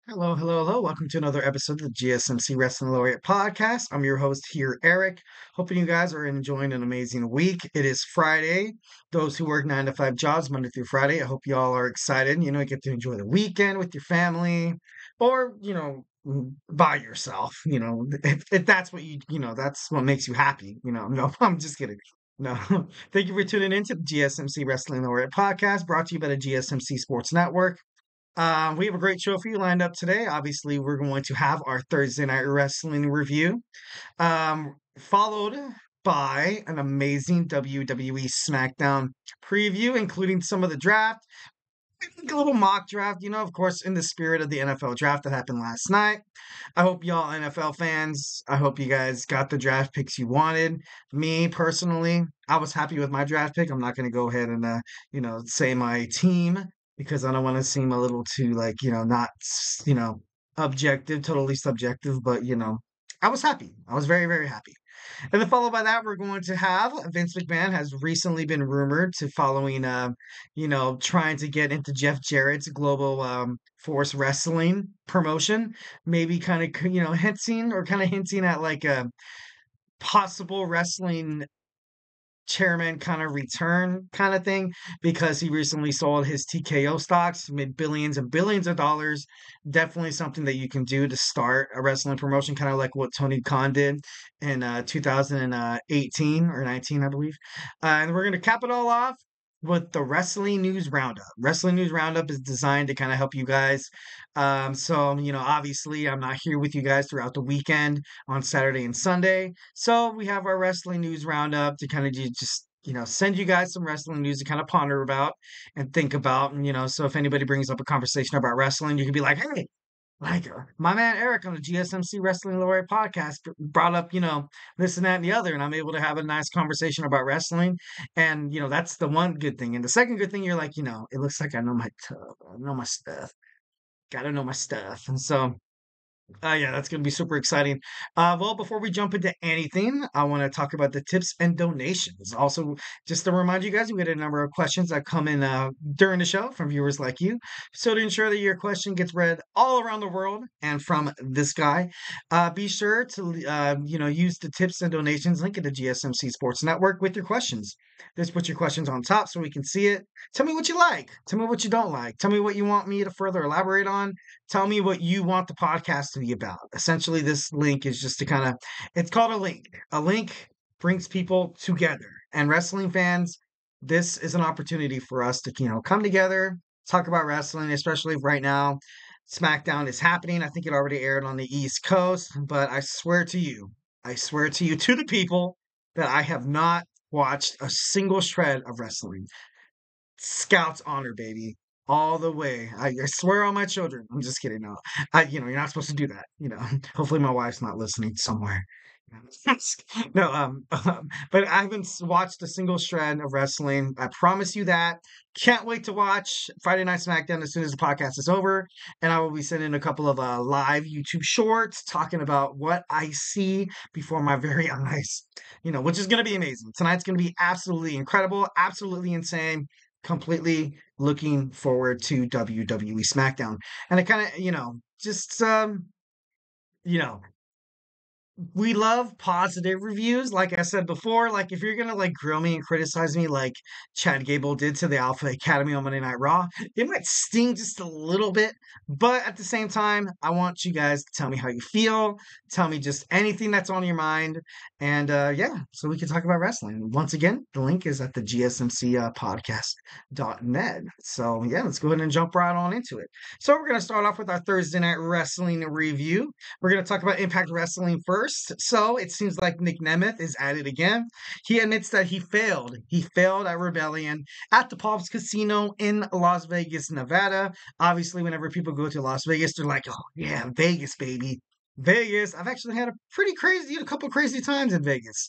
Hello, hello, hello. Welcome to another episode of the GSMC Wrestling Laureate Podcast. I'm your host here, Eric. Hoping you guys are enjoying an amazing week. It is Friday. Those who work 9 to 5 jobs, Monday through Friday, I hope you all are excited. You get to enjoy the weekend with your family or, by yourself. If that's what that's what makes you happy. No, I'm just kidding. No, thank you for tuning in to the GSMC Wrestling Laureate Podcast brought to you by the GSMC Sports Network. We have a great show for you lined up today. Obviously, we're going to have our Thursday night wrestling review, followed by an amazing WWE SmackDown preview, including some of the draft, a little mock draft, of course, in the spirit of the NFL draft that happened last night. I hope y'all NFL fans, I hope you guys got the draft picks you wanted. Me personally, I was happy with my draft pick. I'm not going to go ahead and, say my team because I don't want to seem a little too, like, not, objective, totally subjective, but, I was happy. I was very, very happy. And then followed by that, we're going to have Vince McMahon has recently been rumored to following, trying to get into Jeff Jarrett's Global Force Wrestling promotion, maybe kind of, hinting at like a possible wrestling chairman kind of return kind of thing because he recently sold his TKO stocks, made billions and billions of dollars. Definitely something that you can do to start a wrestling promotion, kind of like what Tony Khan did in 2018 or 19, I believe. And we're going to cap it all off with the Wrestling News Roundup. Wrestling News Roundup is designed to kind of help you guys. Obviously, I'm not here with you guys throughout the weekend on Saturday and Sunday. So we have our Wrestling News Roundup to kind of just send you guys some wrestling news to kind of ponder about and think about. And, so if anybody brings up a conversation about wrestling, you can be like, hey, like my man Eric on the GSMC Wrestling Laureate Podcast brought up, this and that and the other, and I'm able to have a nice conversation about wrestling. And, that's the one good thing. And the second good thing, you're like, it looks like I know my I know my stuff. Gotta know my stuff. And so yeah, that's going to be super exciting. Well, before we jump into anything, I want to talk about the tips and donations. Also, just to remind you guys, we get a number of questions that come in during the show from viewers like you. So to ensure that your question gets read all around the world and from this guy, be sure to use the tips and donations link at the GSMC Sports Network with your questions. Just put your questions on top so we can see it. Tell me what you like. Tell me what you don't like. Tell me what you want me to further elaborate on. Tell me what you want the podcast to be about. Essentially, this link is just to kind of, it's called a link. A link brings people together. And wrestling fans, this is an opportunity for us to, come together, talk about wrestling, especially right now. SmackDown is happening. I think it already aired on the East Coast, but I swear to you, to the people, that I have not watched a single shred of wrestling. Scout's honor, baby. All the way. I swear on my children. I'm just kidding. No, you're not supposed to do that. Hopefully my wife's not listening somewhere. No, but I haven't watched a single shred of wrestling. I promise you that. Can't wait to watch Friday Night SmackDown as soon as the podcast is over. And I will be sending a couple of live YouTube shorts talking about what I see before my very eyes, which is going to be amazing. Tonight's going to be absolutely incredible, absolutely insane. Completely looking forward to WWE SmackDown. And I kind of, just, you know, we love positive reviews. Like I said before, like if you're gonna like grill me and criticize me like Chad Gable did to the Alpha Academy on Monday Night Raw, it might sting just a little bit. But at the same time, I want you guys to tell me how you feel. Tell me just anything that's on your mind. And yeah, so we can talk about wrestling. Once again, the link is at the GSMC podcast.net. So yeah, let's go ahead and jump right on into it. So we're gonna start off with our Thursday night wrestling review. We're going to talk about Impact Wrestling first. So it seems like Nick Nemeth is at it again. He admits that he failed. He failed at Rebellion at the Palms Casino in Las Vegas, Nevada. Obviously, whenever people go to Las Vegas, they're like, oh, yeah, Vegas, baby. Vegas. I've actually had a couple crazy times in Vegas.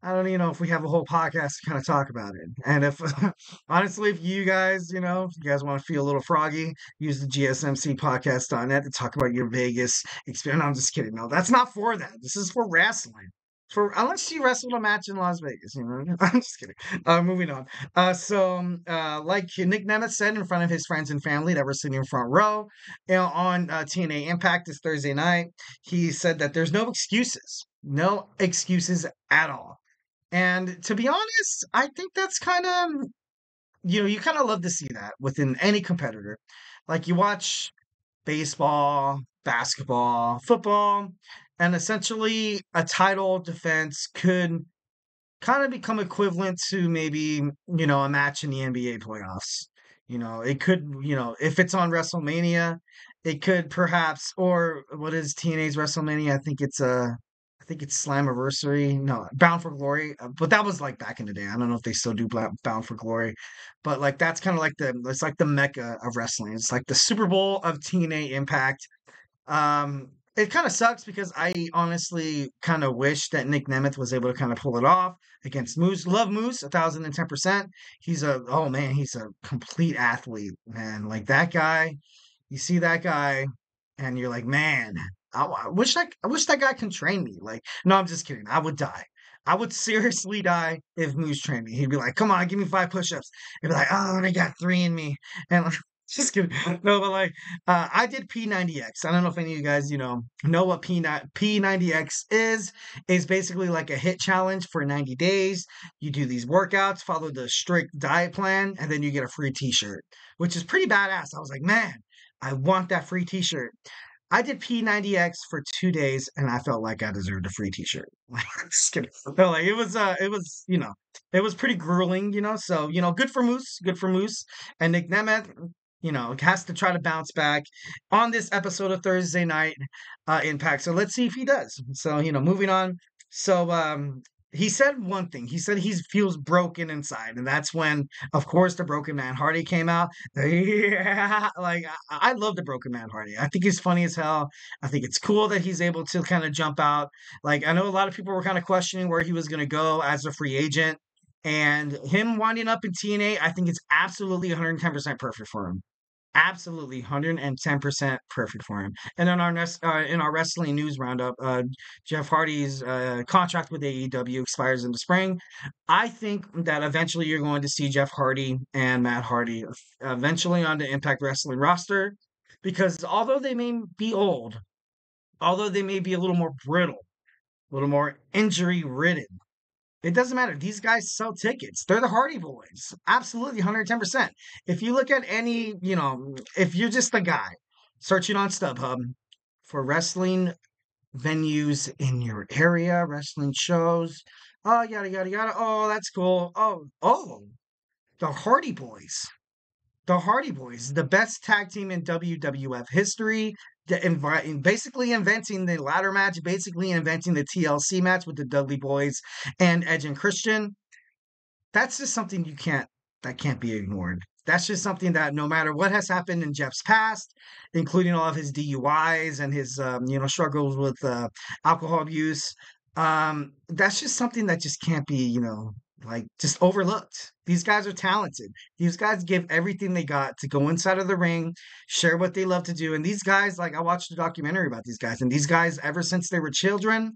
I don't even know if we have a whole podcast to kind of talk about it. And if, honestly, if you guys, if you guys want to feel a little froggy, use the GSMC podcast.net to talk about your Vegas experience. No, I'm just kidding. No, that's not for that. This is for wrestling. for unless she wrestled a match in Las Vegas, you know. I'm just kidding. Moving on. Like Nick Nemeth said in front of his friends and family that were sitting in front row, on TNA Impact this Thursday night, he said that there's no excuses at all. And to be honest, I think that's kind of, you kind of love to see that within any competitor. Like you watch baseball, basketball, football, and essentially a title defense could kind of become equivalent to maybe, a match in the NBA playoffs. It could, if it's on WrestleMania, it could perhaps, or what is TNA's WrestleMania? I think it's Slammiversary. No, Bound for Glory. But that was like back in the day. I don't know if they still do Bound for Glory, but like that's kind of like it's like the mecca of wrestling. It's like the Super Bowl of TNA Impact. It kind of sucks because I honestly kind of wish that Nick Nemeth was able to kind of pull it off against Moose. Love Moose, 1010%. Oh man, he's a complete athlete, man. Like that guy, you see that guy, and you're like, man, I wish that guy can train me. Like, no, I'm just kidding. I would die. I would seriously die if Moose trained me. He'd be like, come on, give me 5 push-ups. He'd be like, oh, I got 3 in me. And just kidding. No, but like, I did P90X. I don't know if any of you guys, know what P90X is. It's basically like a hit challenge for 90 days. You do these workouts, follow the strict diet plan, and then you get a free t-shirt, which is pretty badass. I was like, man, I want that free t-shirt. I did P90X for 2 days, and I felt like I deserved a free T-shirt. Like, just kidding. No, like it was pretty grueling, So good for Moose, and Nick Nemeth, has to try to bounce back on this episode of Thursday Night Impact. So let's see if he does. So moving on. So he said one thing. He said he feels broken inside, and that's when, of course, the Broken Man Hardy came out. Yeah, like I love the Broken Man Hardy. I think he's funny as hell. I think it's cool that he's able to kind of jump out. Like I know a lot of people were kind of questioning where he was going to go as a free agent, and him winding up in TNA, I think it's absolutely 110% perfect for him. Absolutely, 110% perfect for him. And in our wrestling news roundup, Jeff Hardy's contract with AEW expires in the spring. I think that eventually you're going to see Jeff Hardy and Matt Hardy eventually on the Impact Wrestling roster, because although they may be old, although they may be a little more brittle, a little more injury ridden, it doesn't matter. These guys sell tickets. They're the Hardy Boys. Absolutely, 110%. If you look at any, if you're just a guy searching on StubHub for wrestling venues in your area, wrestling shows, oh, yada, yada, yada. Oh, that's cool. Oh, the Hardy Boys. The Hardy Boys, the best tag team in WWF history, basically inventing the ladder match, basically inventing the TLC match with the Dudley Boys and Edge and Christian. That's just something that can't be ignored. That's just something that no matter what has happened in Jeff's past, including all of his DUIs and his struggles with alcohol abuse, that's just something that just can't be like just overlooked. These guys are talented. These guys give everything they got to go inside of the ring, share what they love to do. And these guys, like I watched a documentary about these guys, and these guys, ever since they were children,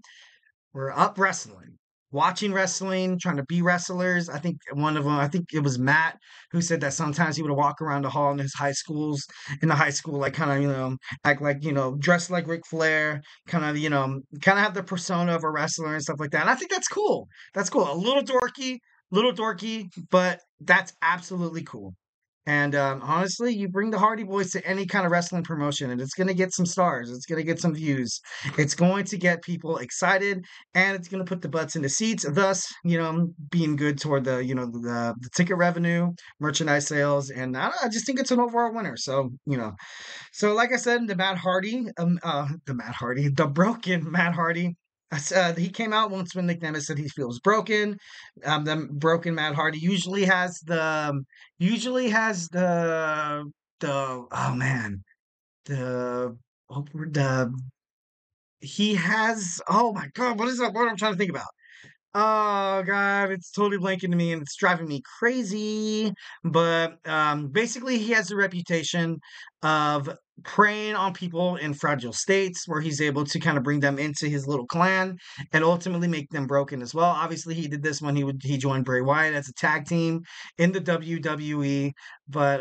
were up wrestling, watching wrestling, trying to be wrestlers. I think one of them, I think it was Matt, who said that sometimes he would walk around the hall in in the high school, like kind of, act like, dressed like Ric Flair, kind of have the persona of a wrestler and stuff like that. And I think that's cool. That's cool. A little dorky, but that's absolutely cool. And honestly, you bring the Hardy Boys to any kind of wrestling promotion, and it's going to get some stars. It's going to get some views. It's going to get people excited, and it's going to put the butts in the seats. Thus, being good toward the ticket revenue, merchandise sales, and I just think it's an overall winner. So so like I said, the Broken Matt Hardy. He came out once when Nick Nemeth said he feels broken. The Broken Matt Hardy usually has the oh man the oh, the he has oh my god, what is that word I'm trying to think about? Oh god, it's totally blanking to me and it's driving me crazy. But basically he has the reputation of preying on people in fragile states where he's able to kind of bring them into his little clan and ultimately make them broken as well. Obviously, he did this when he joined Bray Wyatt as a tag team in the WWE, but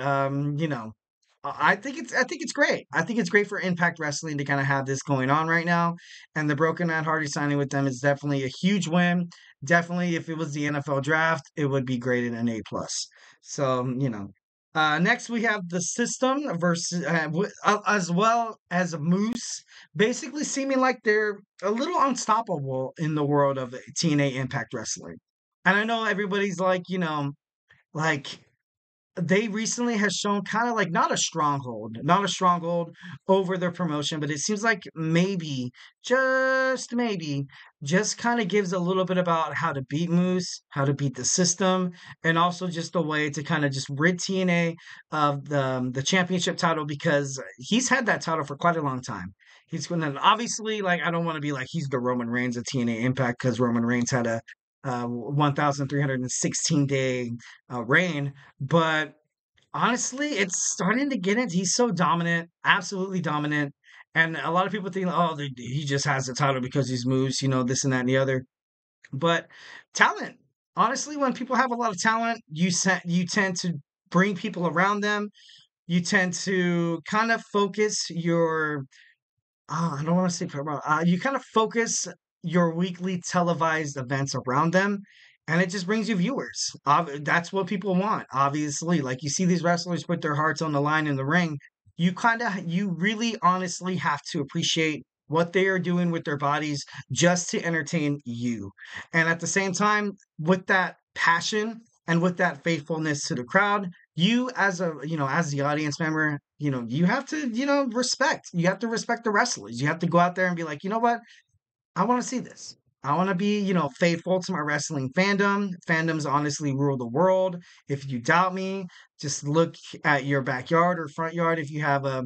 I think it's great. I think it's great for Impact Wrestling to kind of have this going on right now, and the Broken Matt Hardy signing with them is definitely a huge win. Definitely, if it was the NFL draft, it would be graded an A plus. So next, we have the System versus as well as Moose, basically seeming like they're a little unstoppable in the world of TNA Impact Wrestling. And I know everybody's like, like they recently has shown kind of like not a stronghold over their promotion, but it seems like maybe, just kind of gives a little bit about how to beat Moose, how to beat the System, and also just a way to kind of just rid TNA of the championship title because he's had that title for quite a long time. He's going to obviously like I don't want to be like he's the Roman Reigns of TNA Impact because Roman Reigns had a 1,316 day reign, but honestly, it's starting to get it. He's so dominant, absolutely dominant. And a lot of people think, oh, he just has the title because he's moves, this and that and the other. But talent, honestly, when people have a lot of talent, you tend to bring people around them. You tend to kind of focus your I don't want to say promote. You kind of focus your weekly televised events around them, and it just brings you viewers. That's what people want, obviously. Like you see these wrestlers put their hearts on the line in the ring. You really honestly have to appreciate what they are doing with their bodies just to entertain you. And at the same time, with that passion and with that faithfulness to the crowd, you as the audience member, you have to, you have to respect the wrestlers. You have to go out there and be like, you know what? I want to see this. I want to be, faithful to my wrestling fandom. Fandoms honestly rule the world. If you doubt me, just look at your backyard or front yard. If you have a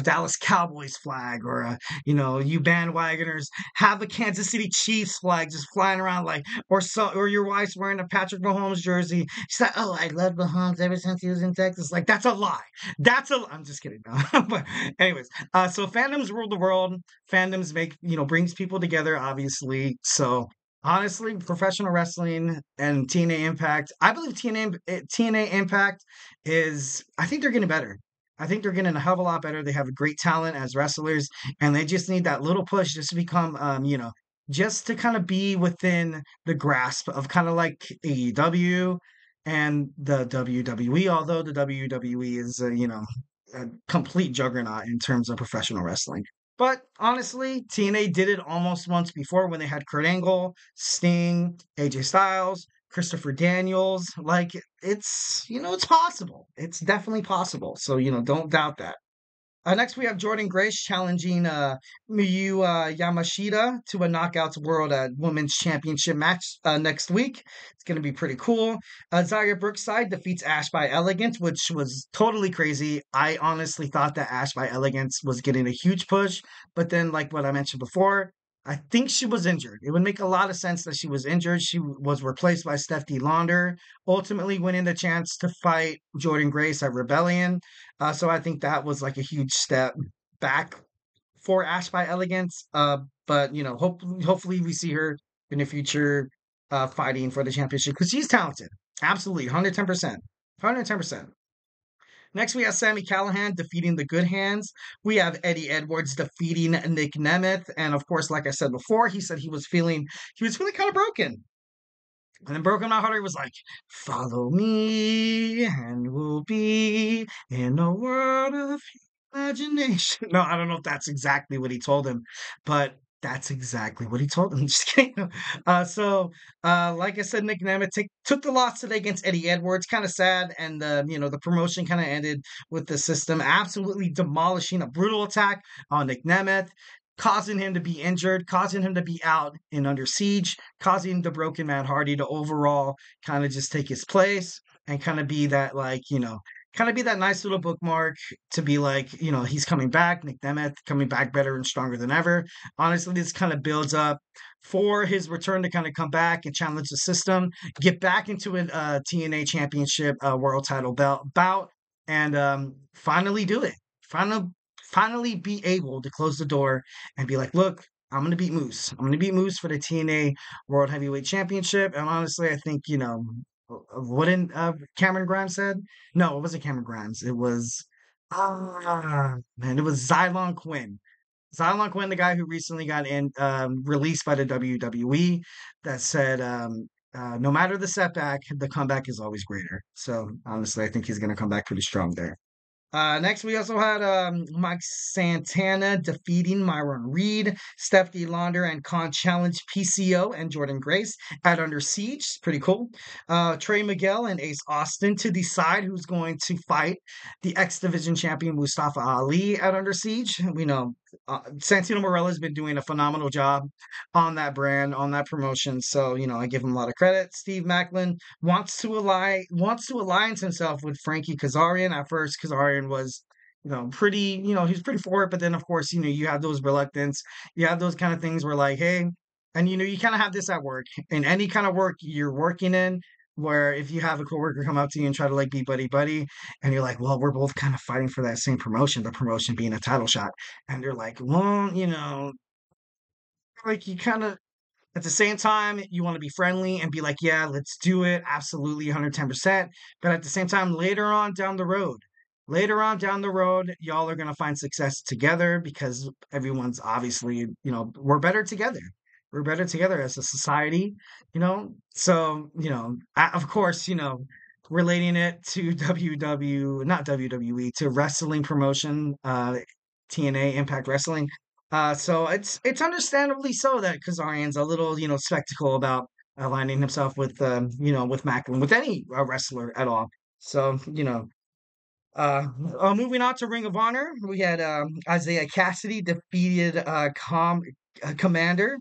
Dallas Cowboys flag or you bandwagoners have a Kansas City Chiefs flag just flying around or your wife's wearing a Patrick Mahomes jersey. She's like, oh, I love Mahomes ever since he was in Texas. Like, that's a lie. I'm just kidding. No. But anyways, so fandoms rule the world. Fandoms brings people together, obviously. So honestly, professional wrestling and TNA Impact, I believe TNA Impact I think they're getting better. I think they're getting a hell of a lot better. They have a great talent as wrestlers, and they just need that little push just to become, just to kind of be within the grasp of kind of like AEW and the WWE, although the WWE is, a complete juggernaut in terms of professional wrestling. But honestly, TNA did it almost once before when they had Kurt Angle, Sting, AJ Styles, Christopher Daniels. Like it's possible. It's definitely possible. So, don't doubt that. Next, we have Jordan Grace challenging Miyu Yamashita to a Knockouts World Women's Championship match next week. It's going to be pretty cool. Zaya Brookside defeats Ash by Elegance, which was totally crazy. I honestly thought that Ash by Elegance was getting a huge push, but then, like what I mentioned before, I think she was injured. It would make a lot of sense that she was injured. She was replaced by Stephanie Launder, ultimately winning the chance to fight Jordan Grace at Rebellion. So I think that was like a huge step back for Ash by Elegance. But hopefully we see her in the future fighting for the championship because she's talented. Absolutely, 110%. 110%. Next, we have Sami Callihan defeating the Good Hands. We have Eddie Edwards defeating Nick Nemeth, and of course, like I said before, he said he was feeling kind of broken. And then Broken My Heart was like, follow me and we'll be in a world of imagination. No, I don't know if that's exactly what he told him, but that's exactly what he told him. Just kidding. Like I said, Nick Nemeth took the loss today against Eddie Edwards. Kind of sad. And, the promotion kind of ended with the System absolutely demolishing a brutal attack on Nick Nemeth, causing him to be injured, causing him to be out and under siege, causing the Broken Matt Hardy to overall kind of just take his place and kind of be that kind of be that nice little bookmark to be like, he's coming back, Nick Nemeth coming back better and stronger than ever. Honestly, this kind of builds up for his return to kind of come back and challenge the System, get back into a TNA Championship world title bout, and finally do it. finally be able to close the door and be like, look, I'm going to beat Moose. I'm going to beat Moose for the TNA World Heavyweight Championship. And honestly, I think, wouldn't Cameron Grimes said? No, it wasn't Cameron Grimes. It was, man, it was Xylon Quinn. Xylon Quinn, the guy who recently got released by the WWE, that said, no matter the setback, the comeback is always greater. So honestly, I think he's going to come back pretty strong there. Next, we also had Mike Santana defeating Myron Reed, Stephanie Launder, and Khan challenge PCO and Jordan Grace at Under Siege. Pretty cool. Trey Miguel and Ace Austin to decide who's going to fight the X Division champion Mustafa Ali at Under Siege. We know Santino Marella has been doing a phenomenal job on that brand, on that promotion. So, I give him a lot of credit. Steve Macklin wants to align himself with Frankie Kazarian. At first, Kazarian was, pretty, he's pretty for it, but then of course, you have those reluctance, you have those kind of things where like, hey, and you kind of have this at work, in any kind of work you're working in, where if you have a coworker come up to you and try to like be buddy buddy, and you're like, well, we're both kind of fighting for that same promotion, the promotion being a title shot, and they're like, well, like you kind of at the same time, you want to be friendly and be like, yeah, let's do it. Absolutely 110%. But at the same time, later on down the road, y'all are going to find success together because everyone's obviously, we're better together. We're better together as a society, So, of course, relating it to not WWE, to wrestling promotion, TNA Impact Wrestling. So it's understandably so that Kazarian's a little, skeptical about aligning himself with Macklin, with any wrestler at all. So, moving on to Ring of Honor, we had Isaiah Cassidy defeated Commander,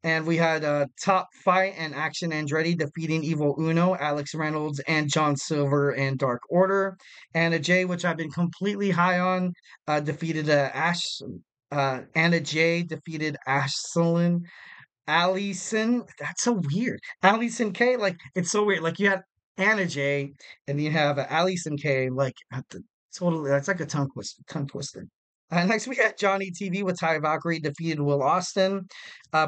and we had Top Fight and Action Andretti defeating Evil Uno, Alex Reynolds, and John Silver in Dark Order. Anna Jay, which I've been completely high on, defeated Anna Jay defeated Allison. That's so weird. Allison K. Like it's so weird. Like you had Anna Jay, and you have Allison K. Like totally, that's like a tongue twister. Next, we had Johnny TV with Ty Valkyrie defeated Will Austin,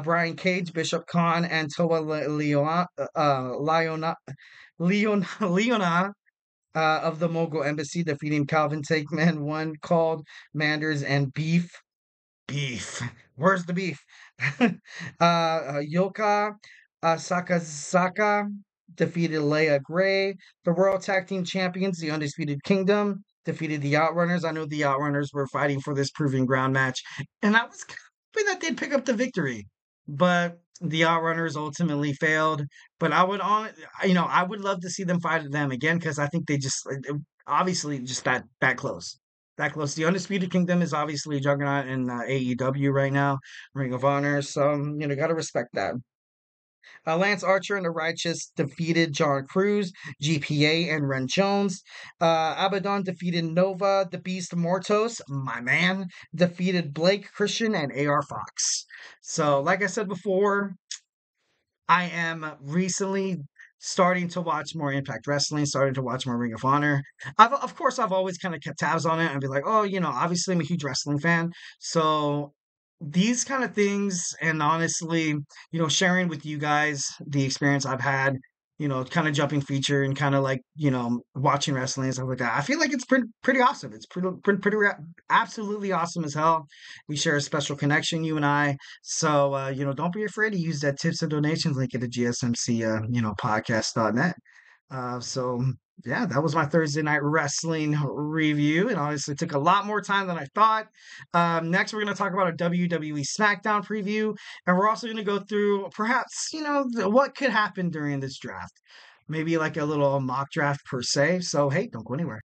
Brian Cage, Bishop Khan, and Toa Leona of the Mogul Embassy defeating Calvin Takeman, One Called Manders, and Beef. Where's the beef? Yoka Sakazaka defeated Leia Gray. The World Tag Team Champions, the Undisputed Kingdom, defeated the Outrunners. I know the Outrunners were fighting for this proving ground match, and I was hoping that they'd pick up the victory, but the Outrunners ultimately failed. But I would love to see them fight them again because I think they just obviously just that close. That close. The Undisputed Kingdom is obviously a juggernaut in AEW right now, Ring of Honor. So, gotta respect that. Lance Archer and the Righteous defeated John Cruz, GPA, and Ren Jones. Abaddon defeated Nova. The Beast Mortos, my man, defeated Blake Christian and AR Fox. So, like I said before, I am recently starting to watch more Impact Wrestling, starting to watch more Ring of Honor. Of course, I've always kind of kept tabs on it and be like, oh, obviously I'm a huge wrestling fan. So these kind of things, and honestly, sharing with you guys the experience I've had, kind of jumping feature and kind of like, watching wrestling and stuff like that. I feel like it's pretty awesome. It's absolutely awesome as hell. We share a special connection, you and I. So, don't be afraid to use that tips and donations link at the GSMC, podcast.net. So yeah, that was my Thursday night wrestling review. It honestly took a lot more time than I thought. Next, we're going to talk about a WWE SmackDown preview, and we're also going to go through perhaps, what could happen during this draft. Maybe like a little mock draft per se. So, hey, don't go anywhere.